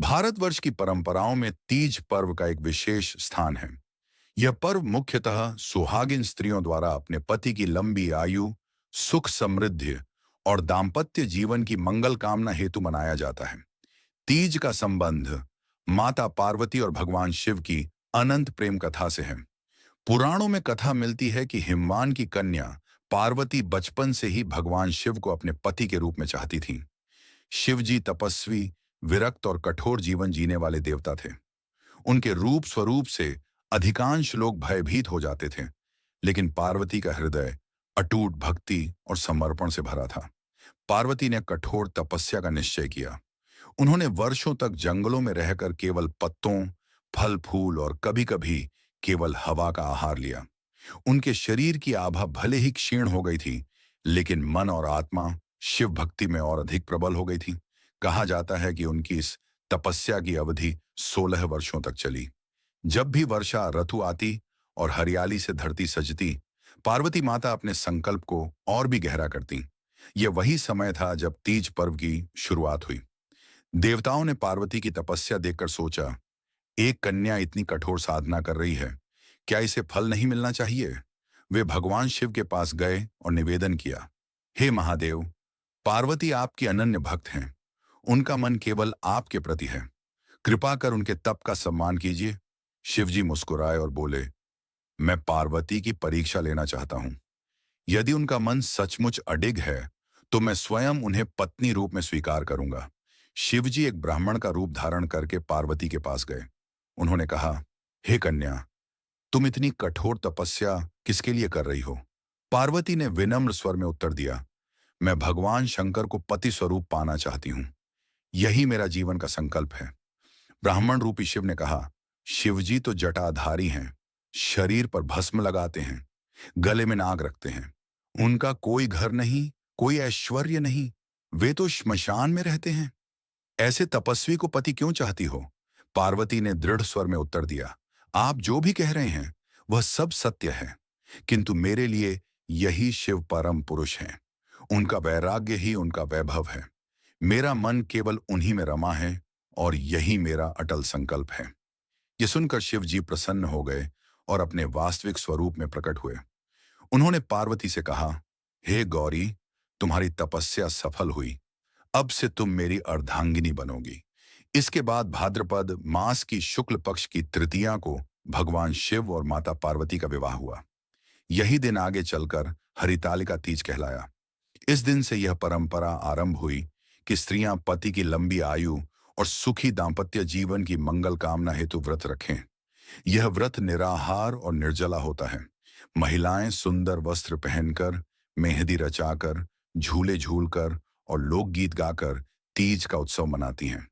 भारतवर्ष की परंपराओं में तीज पर्व का एक विशेष स्थान है। यह पर्व मुख्यतः सुहागिन स्त्रियों द्वारा अपने पति की लंबी आयु, सुख समृद्धि और दाम्पत्य जीवन की मंगल कामना हेतु मनाया जाता है। तीज का संबंध माता पार्वती और भगवान शिव की अनंत प्रेम कथा से है। पुराणों में कथा मिलती है कि हिमवान की कन्या पार्वती बचपन से ही भगवान शिव को अपने पति के रूप में चाहती थीं। शिव जी तपस्वी, विरक्त और कठोर जीवन जीने वाले देवता थे। उनके रूप स्वरूप से अधिकांश लोग भयभीत हो जाते थे, लेकिन पार्वती का हृदय अटूट भक्ति और समर्पण से भरा था। पार्वती ने कठोर तपस्या का निश्चय किया। उन्होंने वर्षों तक जंगलों में रहकर केवल पत्तों, फल फूल और कभी-कभी केवल हवा का आहार लिया। उनके शरीर की आभा भले ही क्षीण हो गई थी, लेकिन मन और आत्मा शिव भक्ति में और अधिक प्रबल हो गई थी। कहा जाता है कि उनकी इस तपस्या की अवधि 16 वर्षों तक चली। जब भी वर्षा ऋतु आती और हरियाली से धरती सजती, पार्वती माता अपने संकल्प को और भी गहरा करती। यह वही समय था जब तीज पर्व की शुरुआत हुई। देवताओं ने पार्वती की तपस्या देखकर सोचा, एक कन्या इतनी कठोर साधना कर रही है, क्या इसे फल नहीं मिलना चाहिए? वे भगवान शिव के पास गए और निवेदन किया, हे महादेव, पार्वती आपकी अनन्य भक्त हैं। उनका मन केवल आपके प्रति है। कृपा कर उनके तप का सम्मान कीजिए। शिवजी मुस्कुराए और बोले, मैं पार्वती की परीक्षा लेना चाहता हूं। यदि उनका मन सचमुच अडिग है, तो मैं स्वयं उन्हें पत्नी रूप में स्वीकार करूंगा। शिवजी एक ब्राह्मण का रूप धारण करके पार्वती के पास गए। उन्होंने कहा, हे कन्या, तुम इतनी कठोर तपस्या किसके लिए कर रही हो? पार्वती ने विनम्र स्वर में उत्तर दिया, मैं भगवान शंकर को पति स्वरूप पाना चाहती हूं। यही मेरा जीवन का संकल्प है। ब्राह्मण रूपी शिव ने कहा, शिवजी तो जटाधारी हैं, शरीर पर भस्म लगाते हैं, गले में नाग रखते हैं। उनका कोई घर नहीं, कोई ऐश्वर्य नहीं, वे तो श्मशान में रहते हैं। ऐसे तपस्वी को पति क्यों चाहती हो? पार्वती ने दृढ़ स्वर में उत्तर दिया, आप जो भी कह रहे हैं वह सब सत्य है, किंतु मेरे लिए यही शिव परम पुरुष हैं। उनका वैराग्य ही उनका वैभव है। मेरा मन केवल उन्हीं में रमा है और यही मेरा अटल संकल्प है। ये सुनकर शिव जी प्रसन्न हो गए और अपने वास्तविक स्वरूप में प्रकट हुए। उन्होंने पार्वती से कहा, हे गौरी, तुम्हारी तपस्या सफल हुई। अब से तुम मेरी अर्धांगिनी बनोगी। इसके बाद भाद्रपद मास की शुक्ल पक्ष की तृतीया को भगवान शिव और माता पार्वती का विवाह हुआ। यही दिन आगे चलकर हरितालिका तीज कहलाया। इस दिन से यह परंपरा आरंभ हुई कि स्त्रियां पति की लंबी आयु और सुखी दाम्पत्य जीवन की मंगल कामना हेतु व्रत रखें। यह व्रत निराहार और निर्जला होता है। महिलाएं सुंदर वस्त्र पहनकर, मेहंदी रचाकर, झूले झूलकर और लोकगीत गाकर तीज का उत्सव मनाती हैं।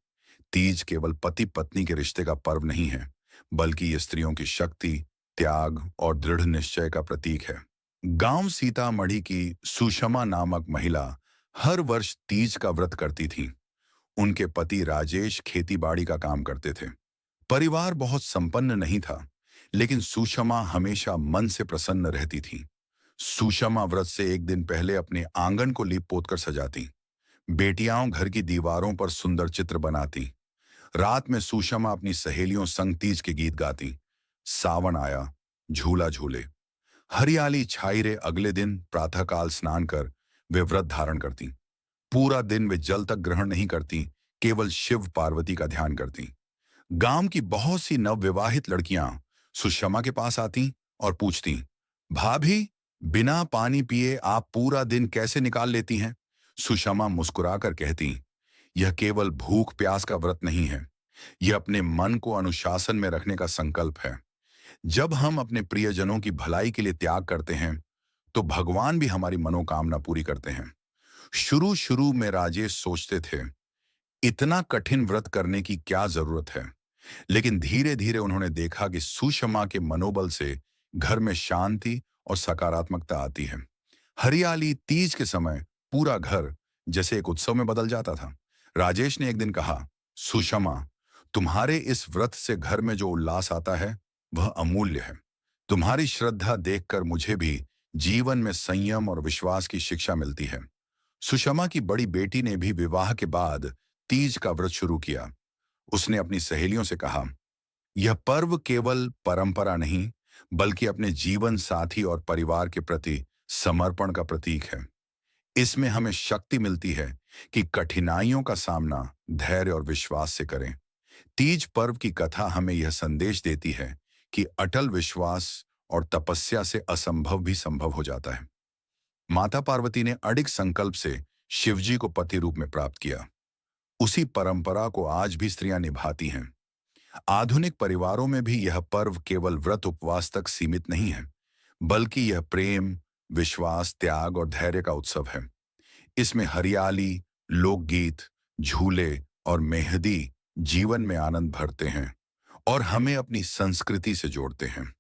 तीज केवल पति पत्नी के रिश्ते का पर्व नहीं है, बल्कि ये स्त्रियों की शक्ति, त्याग और दृढ़ निश्चय का प्रतीक है। गांव सीतामढ़ी की सुषमा नामक महिला हर वर्ष तीज का व्रत करती थी। उनके पति राजेश खेतीबाड़ी का काम करते थे। परिवार बहुत संपन्न नहीं था, लेकिन सुषमा हमेशा मन से प्रसन्न रहती थी। सुषमा व्रत से एक दिन पहले अपने आंगन को लीप पोत कर सजाती। बेटियां घर की दीवारों पर सुंदर चित्र बनाती। रात में सुषमा अपनी सहेलियों संग तीज के गीत गाती। सावन आया, झूला झूले, हरियाली छाई रे। अगले दिन प्रातःकाल स्नान कर वे व्रत धारण करती। पूरा दिन वे जल तक ग्रहण नहीं करती, केवल शिव पार्वती का ध्यान करती। गांव की बहुत सी नवविवाहित लड़कियां सुषमा के पास आती और पूछती, भाभी, बिना पानी पिए आप पूरा दिन कैसे निकाल लेती हैं? सुषमा मुस्कुराकर कहती, यह केवल भूख प्यास का व्रत नहीं है, यह अपने मन को अनुशासन में रखने का संकल्प है। जब हम अपने प्रियजनों की भलाई के लिए त्याग करते हैं, तो भगवान भी हमारी मनोकामना पूरी करते हैं। शुरू शुरू में राजेश सोचते थे, इतना कठिन व्रत करने की क्या जरूरत है, लेकिन धीरे धीरे उन्होंने देखा कि सुषमा के मनोबल से घर में शांति और सकारात्मकता आती है। हरियाली तीज के समय पूरा घर जैसे एक उत्सव में बदल जाता था। राजेश ने एक दिन कहा, सुषमा, तुम्हारे इस व्रत से घर में जो उल्लास आता है वह अमूल्य है। तुम्हारी श्रद्धा देखकर मुझे भी जीवन में संयम और विश्वास की शिक्षा मिलती है। सुषमा की बड़ी बेटी ने भी विवाह के बाद तीज का व्रत शुरू किया। उसने अपनी सहेलियों से कहा, यह पर्व केवल परंपरा नहीं, बल्कि अपने जीवन साथी और परिवार के प्रति समर्पण का प्रतीक है। इसमें हमें शक्ति मिलती है कि कठिनाइयों का सामना धैर्य और विश्वास से करें। तीज पर्व की कथा हमें यह संदेश देती है कि अटल विश्वास और तपस्या से असंभव भी संभव हो जाता है। माता पार्वती ने अडिग संकल्प से शिवजी को पति रूप में प्राप्त किया। उसी परंपरा को आज भी स्त्रियां निभाती हैं। आधुनिक परिवारों में भी यह पर्व केवल व्रत उपवास तक सीमित नहीं है, बल्कि यह प्रेम, विश्वास, त्याग और धैर्य का उत्सव है। इसमें हरियाली, लोकगीत, झूले और मेहंदी जीवन में आनंद भरते हैं और हमें अपनी संस्कृति से जोड़ते हैं।